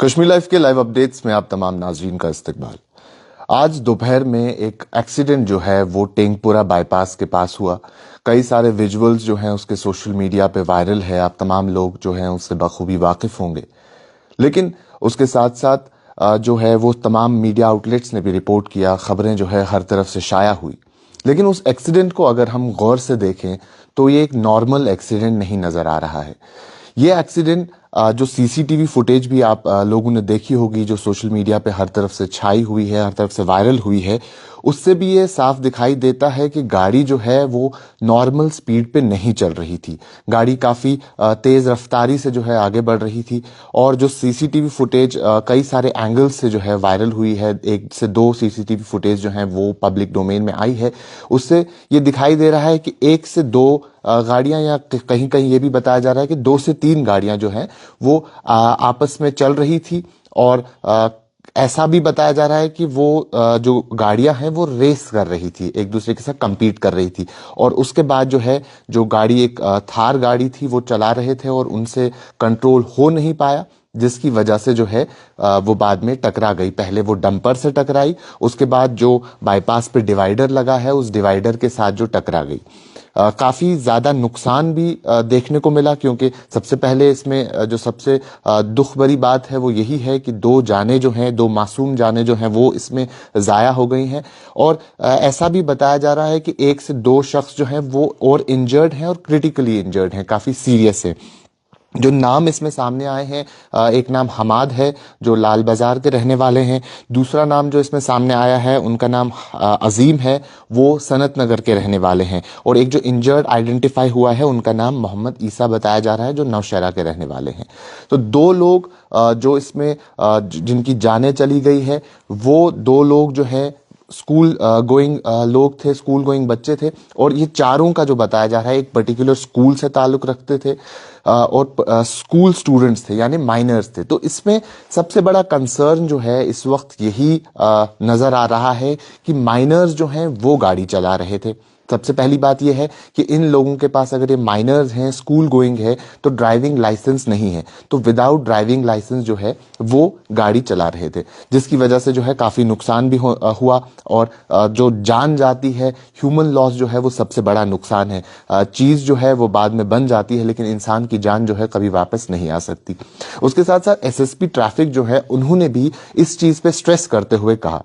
Kashmir life के live updates में आप तमाम नाजरीन का इस्तकबाल। आज दोपहर में एक एक्सीडेंट जो है वो टेंगपुरा बाईपास के पास हुआ। कई सारे विजुअल्स जो हैं उसके सोशल मीडिया पे वायरल है। आप तमाम लोग जो हैं उससे बखूबी वाकिफ होंगे। लेकिन उसके साथ साथ जो है वो तमाम मीडिया आउटलेट्स ने भी रिपोर्ट किया, खबरें जो है हर तरफ से शाया हुई। लेकिन उस एक्सीडेंट को अगर हम गौर से देखें तो ये एक नॉर्मल एक्सीडेंट नहीं नजर आ रहा है। ये एक्सीडेंट जो सीसीटीवी फुटेज भी आप लोगों ने देखी होगी, जो सोशल मीडिया पे हर तरफ से छाई हुई है, हर तरफ से वायरल हुई है, उससे भी ये साफ दिखाई देता है कि गाड़ी जो है वो नॉर्मल स्पीड पे नहीं चल रही थी। गाड़ी काफी तेज रफ्तारी से जो है आगे बढ़ रही थी। और जो सीसीटीवी फुटेज कई सारे एंगल्स से जो है वायरल हुई है, एक से दो सीसीटीवी फुटेज जो है वो पब्लिक डोमेन में आई है, उससे ये दिखाई दे रहा है कि एक से दो गाड़ियां, या कहीं कहीं ये भी बताया जा रहा है कि दो से तीन गाड़ियां जो हैं वो आपस में चल रही थी। और ऐसा भी बताया जा रहा है कि वो जो गाड़ियां हैं वो रेस कर रही थी, एक दूसरे के साथ compete कर रही थी। और उसके बाद जो है जो गाड़ी, एक थार गाड़ी थी, वो चला रहे थे और उनसे कंट्रोल हो नहीं पाया, जिसकी वजह से जो है वो बाद में टकरा गई। पहले वो डंपर से टकराई, उसके बाद जो बाईपास पे डिवाइडर लगा है उस डिवाइडर के साथ जो टकरा गई। काफी ज्यादा नुकसान भी देखने को मिला, क्योंकि सबसे पहले इसमें जो सबसे दुख भरी बात है वो यही है कि दो जानें जो हैं, दो मासूम जानें जो हैं वो इसमें जाया हो गई हैं। और ऐसा भी बताया जा रहा है कि एक से दो शख्स जो हैं वो और इंजर्ड हैं, और क्रिटिकली इंजर्ड हैं, काफी सीरियस है। जो नाम इसमें सामने आए हैं, एक नाम हमाद है जो लाल बाजार के रहने वाले हैं। दूसरा नाम जो इसमें सामने आया है उनका नाम अजीम है, वो सनत नगर के रहने वाले हैं। और एक जो इंजर्ड आइडेंटिफाई हुआ है उनका नाम मोहम्मद ईसा बताया जा रहा है, जो नौशहरा के रहने वाले हैं। तो दो लोग जो इसमें जिनकी जानें चली गई है, वो दो लोग जो है स्कूल गोइंग लोग थे, स्कूल गोइंग बच्चे थे। और ये चारों का जो बताया जा रहा है एक पर्टिकुलर स्कूल से ताल्लुक रखते थे, और स्कूल स्टूडेंट्स थे, यानी माइनर्स थे। तो इसमें सबसे बड़ा कंसर्न जो है इस वक्त यही नजर आ रहा है कि माइनर्स जो हैं वो गाड़ी चला रहे थे। सबसे पहली बात यह है कि इन लोगों के पास, अगर ये माइनर्स हैं, स्कूल गोइंग है, तो ड्राइविंग लाइसेंस नहीं है। तो विदाउट ड्राइविंग लाइसेंस जो है वो गाड़ी चला रहे थे, जिसकी वजह से जो है काफी नुकसान भी हुआ। और जो जान जाती है, ह्यूमन लॉस जो है वो सबसे बड़ा नुकसान है। चीज जो है वो बाद में बन जाती है, लेकिन इंसान की जान जो है कभी वापस नहीं आ सकती। उसके साथ साथ एसएसपी ट्रैफिक जो है उन्होंने भी इस चीज पे स्ट्रेस करते हुए कहा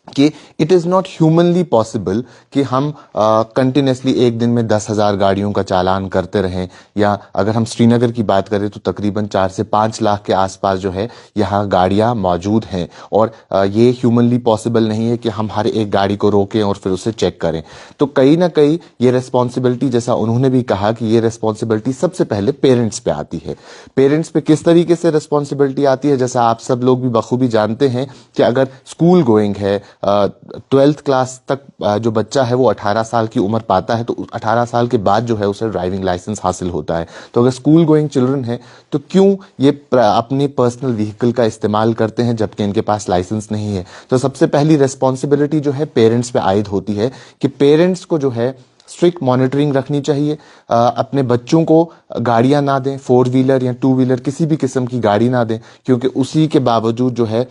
कि it is not humanly possible कि हम कंटिन्यूसली एक दिन में 10,000 गाड़ियों का चालान करते रहें। या अगर हम श्रीनगर की बात करें तो तकरीबन 4 से 5 लाख के आसपास जो है यहाँ गाड़ियां मौजूद हैं। और ये ह्यूमनली पॉसिबल नहीं है कि हम हर एक गाड़ी को रोकें और फिर उसे चेक करें। तो कहीं ना कहीं ये रेस्पॉन्सिबिलिटी, जैसा उन्होंने भी कहा कि ये रेस्पॉन्सिबिलिटी सबसे पहले पेरेंट्स पे आती है। पेरेंट्स पे किस तरीके से रेस्पॉन्सिबिलिटी आती है, जैसा आप सब लोग भी बखूबी जानते हैं कि अगर स्कूल गोइंग है, 12th क्लास तक जो बच्चा है वो 18 साल की उम्र पाता है, तो 18 साल के बाद जो है उसे ड्राइविंग लाइसेंस हासिल होता है। तो अगर स्कूल गोइंग चिल्ड्रन है तो क्यों ये अपनी पर्सनल व्हीकल का इस्तेमाल करते हैं जबकि इनके पास लाइसेंस नहीं है। तो सबसे पहली रेस्पॉन्सिबिलिटी जो है पेरेंट्स पे आयद होती है कि पेरेंट्स को जो है स्ट्रिक्ट मॉनिटरिंग रखनी चाहिए। अपने बच्चों को गाड़ियां ना दें, 4 व्हीलर या 2 व्हीलर किसी भी किस्म की गाड़ी ना दें, क्योंकि उसी के बावजूद जो है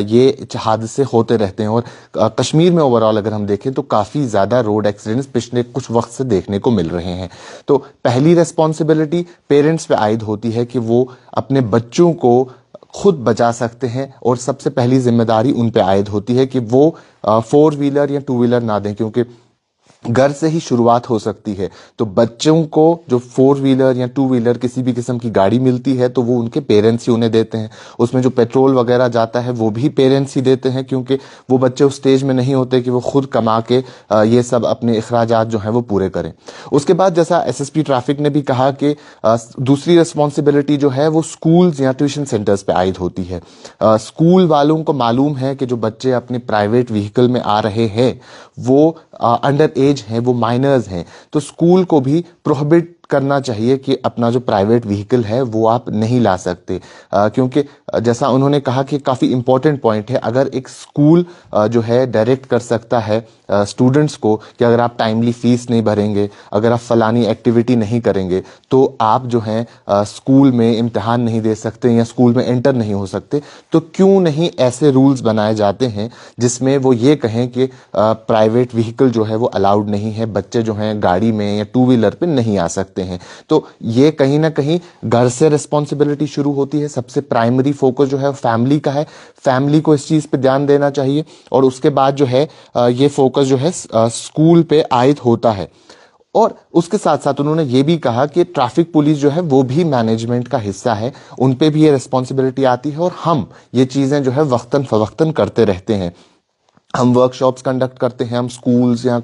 ये हादसे होते रहते हैं। और कश्मीर में ओवरऑल अगर हम देखें तो काफ़ी ज़्यादा रोड एक्सीडेंट्स पिछले कुछ वक्त से देखने को मिल रहे हैं। तो पहली रेस्पॉन्सिबिलिटी पेरेंट्स पे आयद होती है कि वो अपने बच्चों को खुद बचा सकते हैं, और सबसे पहली जिम्मेदारी उन पे आयद होती है कि वो 4 व्हीलर या 2 व्हीलर ना दें, क्योंकि घर से ही शुरुआत हो सकती है। तो बच्चों को जो 4 व्हीलर या 2 व्हीलर किसी भी किस्म की गाड़ी मिलती है तो वो उनके पेरेंट्स ही उन्हें देते हैं। उसमें जो पेट्रोल वगैरह जाता है वो भी पेरेंट्स ही देते हैं, क्योंकि वो बच्चे उस स्टेज में नहीं होते कि वो खुद कमा के ये सब अपने अखराजात जो हैं वो पूरे करें। उसके बाद जैसा एसएसपी ट्रैफिक ने भी कहा कि दूसरी रिस्पॉन्सिबिलिटी जो है वो स्कूल्स या ट्यूशन सेंटर्स पे आयद होती है। स्कूल वालों को मालूम है कि जो बच्चे अपने प्राइवेट व्हीकल में आ रहे हैं वो अंडर एज हैं, वो माइनर्स हैं। तो स्कूल को भी प्रोहिबिट करना चाहिए कि अपना जो प्राइवेट व्हीकल है वो आप नहीं ला सकते, क्योंकि जैसा उन्होंने कहा कि काफ़ी इंपॉर्टेंट पॉइंट है, अगर एक स्कूल जो है डायरेक्ट कर सकता है स्टूडेंट्स को कि अगर आप टाइमली फीस नहीं भरेंगे, अगर आप फलानी एक्टिविटी नहीं करेंगे तो आप जो है स्कूल में इम्तिहान नहीं दे सकते या स्कूल में एंटर नहीं हो सकते, तो क्यों नहीं ऐसे रूल्स बनाए जाते हैं जिसमें वो ये कहें कि प्राइवेट व्हीकल जो है वो अलाउड नहीं है, बच्चे जो हैं गाड़ी में या टू व्हीलर पे नहीं आ सकते हैं। तो ये कहीं ना कहीं घर से रिस्पॉन्सिबिलिटी शुरू होती है। सबसे प्राइमरी फोकस जो है फैमिली का है, फैमिली को इस चीज़ पे ध्यान देना चाहिए, और उसके बाद जो है ये फोकस जो है स्कूल पे आयत होता है। और उसके साथ साथ उन्होंने ये भी कहा कि ट्रैफिक पुलिस जो है वो भी मैनेजमेंट का हिस्सा है, उन पे भी ये रिस्पॉन्सिबिलिटी आती है, और हम ये चीज़ें जो है वक्तन फवक्तन करते रहते हैं। हम वर्कशॉप्स कंडक्ट करते हैं, हम स्कूल्स या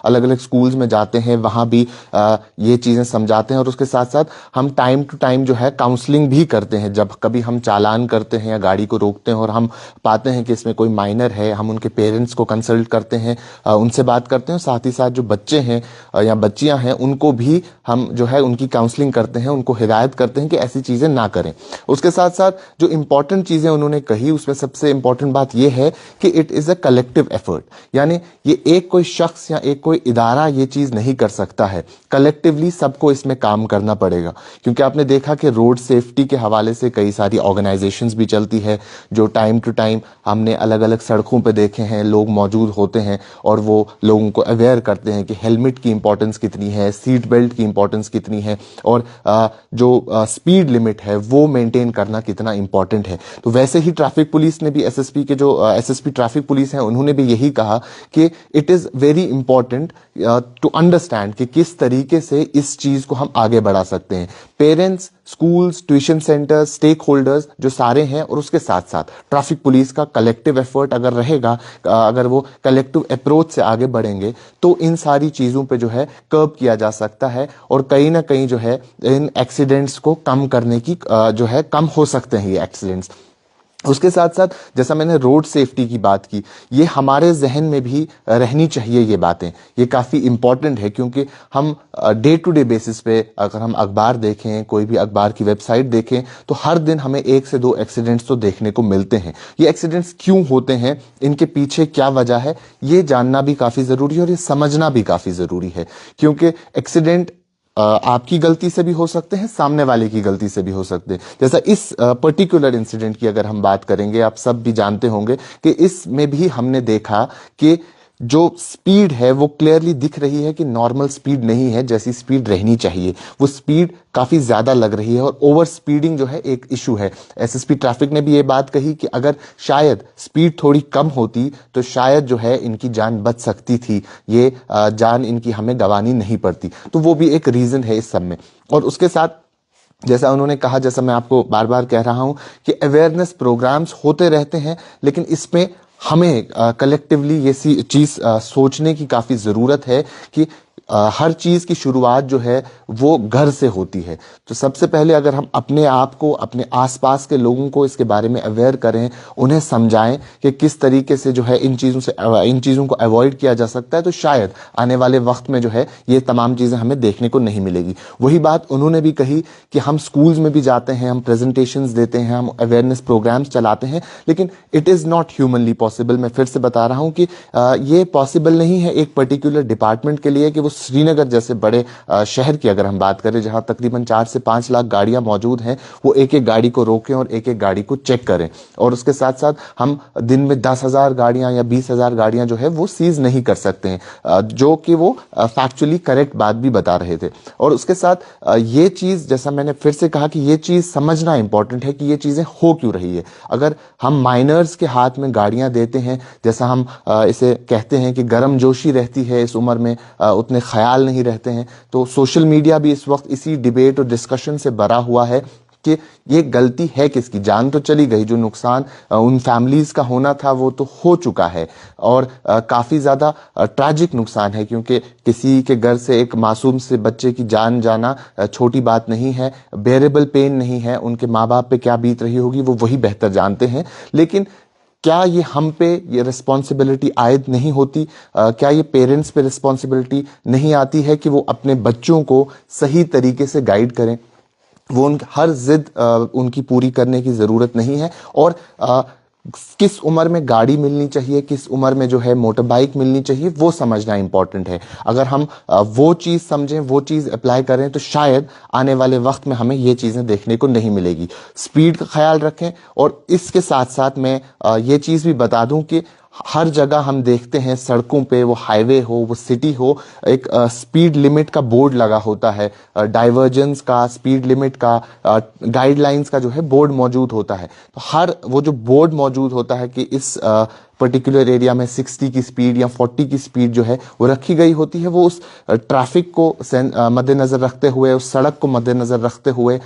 अलग अलग स्कूल्स में जाते हैं, वहाँ भी ये चीज़ें समझाते हैं, और उसके साथ साथ हम टाइम टू टाइम जो है काउंसलिंग भी करते हैं। जब कभी हम चालान करते हैं या गाड़ी को रोकते हैं और हम पाते हैं कि इसमें कोई माइनर है, हम उनके पेरेंट्स को कंसल्ट करते हैं, उनसे बात करते हैं, साथ ही साथ जो बच्चे हैं या बच्चियां हैं उनको भी हम जो है उनकी काउंसलिंग करते हैं, उनको हिदायत करते हैं कि ऐसी चीज़ें ना करें। उसके साथ साथ जो इंपॉर्टेंट चीज़ें उन्होंने कही उसमें सबसे इंपॉर्टेंट बात यह है कि it is a collective effort, यानी ये एक कोई शख्स या एक कोई इदारा ये चीज नहीं कर सकता है, कलेक्टिवली सबको इसमें काम करना पड़ेगा। क्योंकि आपने देखा कि रोड सेफ्टी के हवाले से कई सारी ऑर्गेनाइजेशंस भी चलती है, जो टाइम टू टाइम हमने अलग अलग सड़कों पे देखे हैं, लोग मौजूद होते हैं और वो लोगों को अवेयर करते हैं कि हेलमेट की इंपॉर्टेंस कितनी है, सीट बेल्ट की इंपॉर्टेंस कितनी है, और जो स्पीड लिमिट है वो मेंटेन करना कितना इंपॉर्टेंट है। तो वैसे ही ट्रैफिक पुलिस ने भी, एसएसपी के जो एसएसपी ट्रैफिक पुलिस है उन्होंने भी यही कहा कि it is very important to understand कि किस तरीके से इस चीज को हम आगे बढ़ा सकते हैं। Parents, schools, tuition centres, stakeholders जो सारे हैं, और उसके साथ साथ ट्रैफिक पुलिस का कलेक्टिव एफर्ट अगर रहेगा, अगर वो कलेक्टिव अप्रोच से आगे बढ़ेंगे तो इन सारी चीजों पे जो है कर्ब किया जा सकता है, और कहीं ना कहीं जो है इन एक्सीडेंट्स को कम करने की जो है कम हो सकते हैं ये एक्सीडेंट्स। उसके साथ साथ जैसा मैंने रोड सेफ्टी की बात की, ये हमारे जहन में भी रहनी चाहिए। ये बातें ये काफ़ी इंपॉर्टेंट है, क्योंकि हम डे टू डे बेसिस पे अगर हम अखबार देखें, कोई भी अखबार की वेबसाइट देखें, तो हर दिन हमें 1 से 2 एक्सीडेंट्स तो देखने को मिलते हैं। ये एक्सीडेंट्स क्यों होते हैं, इनके पीछे क्या वजह है, ये जानना भी काफ़ी ज़रूरी है और ये समझना भी काफ़ी ज़रूरी है। क्योंकि एक्सीडेंट आपकी गलती से भी हो सकते हैं, सामने वाले की गलती से भी हो सकते हैं। जैसा इस पर्टिकुलर इंसिडेंट की अगर हम बात करेंगे, आप सब भी जानते होंगे कि इसमें भी हमने देखा कि जो स्पीड है वो क्लियरली दिख रही है कि नॉर्मल स्पीड नहीं है, जैसी स्पीड रहनी चाहिए वो स्पीड काफी ज्यादा लग रही है, और ओवर स्पीडिंग जो है एक इशू है। एसएसपी ट्रैफिक ने भी ये बात कही कि अगर शायद स्पीड थोड़ी कम होती तो शायद जो है इनकी जान बच सकती थी, ये जान इनकी हमें गंवानी नहीं पड़ती। तो वो भी एक रीजन है इस सब में। और उसके साथ जैसा उन्होंने कहा, जैसा मैं आपको बार बार कह रहा हूं कि अवेयरनेस प्रोग्राम्स होते रहते हैं, लेकिन इसमें हमें कलेक्टिवली ये सी चीज सोचने की काफी जरूरत है कि हर चीज की शुरुआत जो है वो घर से होती है। तो सबसे पहले अगर हम अपने आप को, अपने आसपास के लोगों को इसके बारे में अवेयर करें, उन्हें समझाएं कि किस तरीके से जो है इन चीजों को अवॉइड किया जा सकता है, तो शायद आने वाले वक्त में जो है ये तमाम चीजें हमें देखने को नहीं मिलेगी। वही बात उन्होंने भी कही कि हम स्कूल्स में भी जाते हैं, हम प्रेजेंटेशंस देते हैं, हम अवेयरनेस प्रोग्राम्स चलाते हैं, लेकिन it is not humanly possible. मैं फिर से बता रहा हूं कि ये पॉसिबल नहीं है एक पर्टिकुलर डिपार्टमेंट के लिए कि वो श्रीनगर जैसे बड़े शहर की अगर हम बात करें, जहां तकरीबन 4 से 5 लाख गाड़ियां मौजूद हैं, वो एक एक गाड़ी को रोकें और एक एक गाड़ी को चेक करें। और उसके साथ साथ हम दिन में 10,000 गाड़ियां या 20,000 गाड़ियां जो है वो सीज नहीं कर सकते हैं, जो कि वो फैक्चुअली करेक्ट बात भी बता रहे थे। और उसके साथ ये चीज, जैसा मैंने फिर से कहा कि ये चीज समझना इंपॉर्टेंट है कि ये चीजें हो क्यों रही है। अगर हम माइनर्स के हाथ में गाड़ियां देते हैं, जैसा हम इसे कहते हैं कि गर्म जोशी रहती है इस उम्र में, उतने ख्याल नहीं रहते हैं, तो सोशल मीडिया भी इस वक्त इसी डिबेट और डिस्कशन से भरा हुआ है कि ये गलती है किसकी। जान तो चली गई, जो नुकसान उन फैमिलीज का होना था वो तो हो चुका है, और काफी ज्यादा ट्रैजिक नुकसान है, क्योंकि किसी के घर से एक मासूम से बच्चे की जान जाना छोटी बात नहीं है, बेरेबल पेन नहीं है। उनके माँ बाप पे क्या बीत रही होगी वो वही बेहतर जानते हैं। लेकिन क्या ये हम पे ये रिस्पॉन्सिबिलिटी आयद नहीं होती? क्या ये पेरेंट्स पे रिस्पॉन्सिबिलिटी नहीं आती है कि वो अपने बच्चों को सही तरीके से गाइड करें? वो हर जिद उनकी पूरी करने की ज़रूरत नहीं है। और किस उम्र में गाड़ी मिलनी चाहिए, किस उम्र में जो है मोटर बाइक मिलनी चाहिए, वो समझना इंपॉर्टेंट है। अगर हम वो चीज़ समझें, वो चीज़ अप्लाई करें, तो शायद आने वाले वक्त में हमें ये चीज़ें देखने को नहीं मिलेगी। स्पीड का ख्याल रखें। और इसके साथ साथ मैं ये चीज़ भी बता दूं कि हर जगह हम देखते हैं सड़कों पे, वो हाईवे हो, वो सिटी हो, एक स्पीड लिमिट का बोर्ड लगा होता है, डाइवर्जेंस का, स्पीड लिमिट का, गाइडलाइंस का जो है बोर्ड मौजूद होता है। तो हर वो जो बोर्ड मौजूद होता है कि इस पर्टिकुलर एरिया में 60 की स्पीड या 40 की स्पीड जो है वो रखी गई होती है, वो उस ट्रैफिक को मद्देनजर रखते हुए, उस सड़क को मद्देनजर रखते हुए,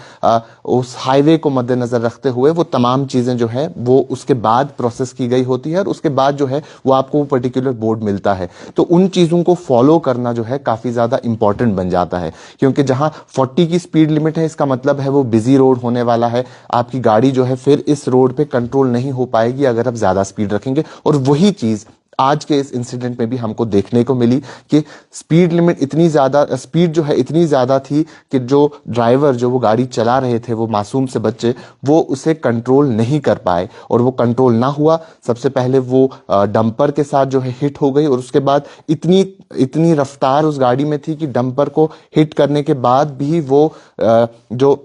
उस हाईवे को मद्देनजर रखते हुए वो तमाम चीज़ें जो है वो उसके बाद प्रोसेस की गई होती है, और उसके बाद जो है वो आपको वो पर्टिकुलर बोर्ड मिलता है। तो उन चीज़ों को फॉलो करना जो है काफ़ी ज़्यादा इंपॉर्टेंट बन जाता है, क्योंकि जहां 40 की स्पीड लिमिट है, इसका मतलब है वो बिजी रोड होने वाला है। आपकी गाड़ी जो है फिर इस रोड पे कंट्रोल नहीं हो पाएगी अगर आप ज़्यादा स्पीड रखेंगे। और वही चीज़ आज के इस इंसिडेंट में भी हमको देखने को मिली कि स्पीड लिमिट इतनी ज़्यादा, स्पीड जो है इतनी ज़्यादा थी कि जो ड्राइवर, जो वो गाड़ी चला रहे थे, वो मासूम से बच्चे, वो उसे कंट्रोल नहीं कर पाए। और वो कंट्रोल ना हुआ, सबसे पहले वो डंपर के साथ जो है हिट हो गई, और उसके बाद इतनी इतनी रफ्तार उस गाड़ी में थी कि डंपर को हिट करने के बाद भी वो जो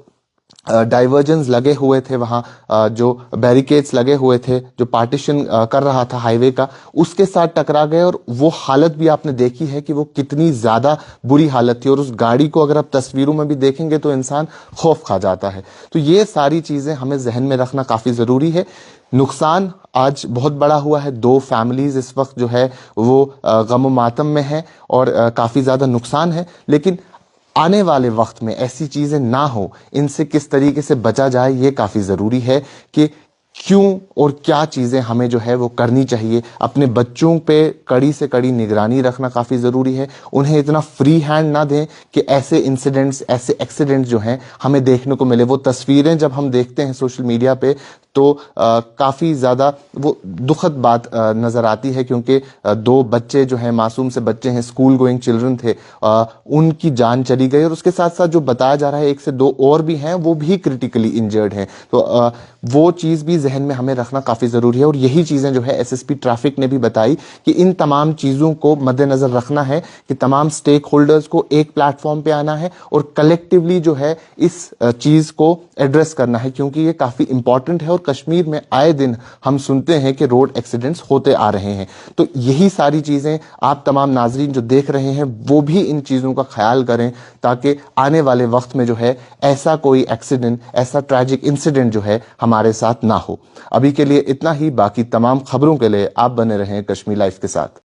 डाइवर्जेंस लगे हुए थे वहाँ, जो बैरिकेड्स लगे हुए थे, जो पार्टीशन कर रहा था हाईवे का, उसके साथ टकरा गए। और वो हालत भी आपने देखी है कि वो कितनी ज़्यादा बुरी हालत थी। और उस गाड़ी को अगर आप तस्वीरों में भी देखेंगे तो इंसान खौफ खा जाता है। तो ये सारी चीज़ें हमें जहन में रखना काफ़ी ज़रूरी है। नुकसान आज बहुत बड़ा हुआ है। 2 फैमिलीज इस वक्त जो है वो गम मातम में है, और काफ़ी ज़्यादा नुकसान है। लेकिन आने वाले वक्त में ऐसी चीजें ना हो, इनसे किस तरीके से बचा जाए, ये काफी जरूरी है कि क्यों और क्या चीजें हमें जो है वो करनी चाहिए। अपने बच्चों पे कड़ी से कड़ी निगरानी रखना काफी जरूरी है। उन्हें इतना फ्री हैंड ना दें कि ऐसे इंसिडेंट्स, ऐसे एक्सीडेंट्स जो हैं हमें देखने को मिले। वो तस्वीरें जब हम देखते हैं सोशल मीडिया पे तो काफी ज्यादा वो दुखद बात नजर आती है, क्योंकि 2 बच्चे जो हैं, मासूम से बच्चे हैं, स्कूल गोइंग चिल्ड्रन थे, उनकी जान चली गई। और उसके साथ साथ जो बताया जा रहा है 1 से 2 और भी हैं, वो भी क्रिटिकली इंजर्ड हैं। तो वो चीज़ भी जहन में हमें रखना काफ़ी ज़रूरी है। और यही चीज़ें जो है एसएसपी ट्रैफिक ने भी बताई कि इन तमाम चीज़ों को मद्देनज़र रखना है कि तमाम स्टेक होल्डर्स को एक प्लेटफॉर्म पे आना है और कलेक्टिवली जो है इस चीज़ को एड्रेस करना है, क्योंकि ये काफ़ी इंपॉर्टेंट है। और कश्मीर में आए दिन हम सुनते हैं कि रोड एक्सीडेंट्स होते आ रहे हैं। तो यही सारी चीज़ें आप तमाम नाजरीन जो देख रहे हैं वो भी इन चीज़ों का ख्याल करें, ताकि आने वाले वक्त में जो है ऐसा कोई एक्सीडेंट, ऐसा ट्रैजिक इंसिडेंट जो है हमारे साथ ना हो। अभी के लिए इतना ही। बाकी तमाम खबरों के लिए आप बने रहें कश्मीर लाइव के साथ।